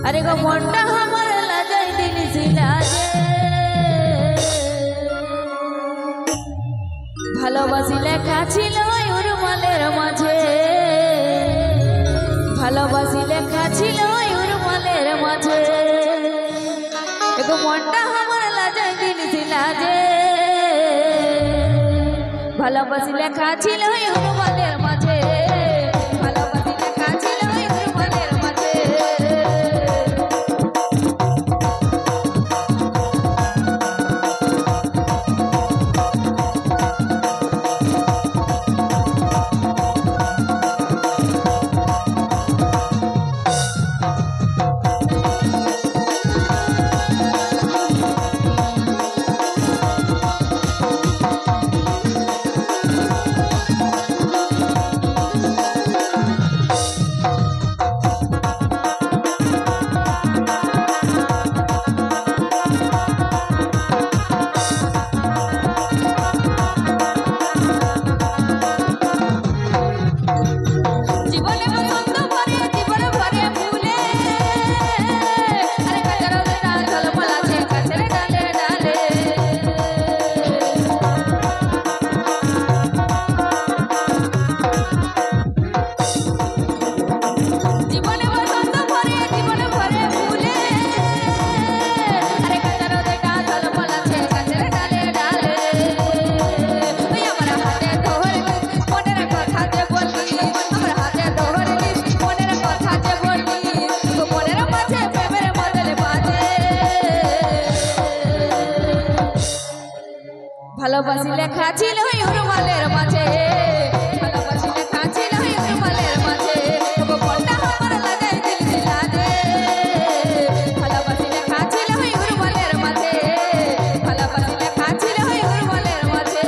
अरे गो मोंडा हमर लाजै दिन सिलाजे ভালোবাসি লেখা ছিল উরমালের মাঝে ভালোবাসি লেখা ছিল উরমালের মাঝে এগো মনটা আমার লাজै দিন সিলাজে ভালোবাসি লেখা ছিল উরমালের মাঝে ভালোবাসি লেখা ছিল উরমালের মাঝে ভালোবাসি লেখা ছিল উরমালের মাঝে ভালোবাসি লেখা ছিল উরমালের মাঝে ওগো মনটা আমার লাগাই দিল সিলাজে ভালোবাসি লেখা ছিল উরমালের মাঝে ভালোবাসি লেখা ছিল উরমালের মাঝে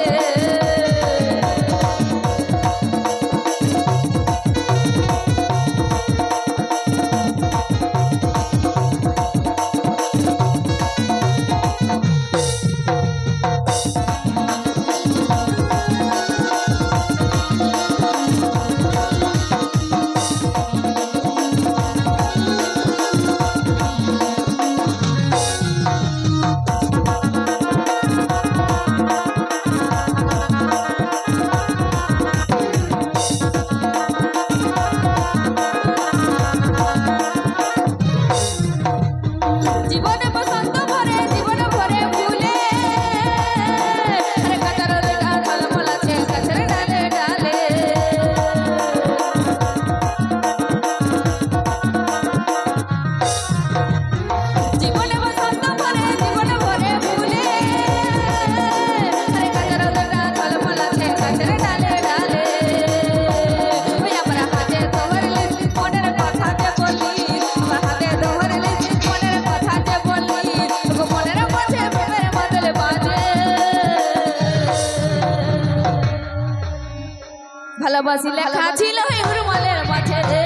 ভালোবাসি লেখা ছিল উরমালের মাঝে।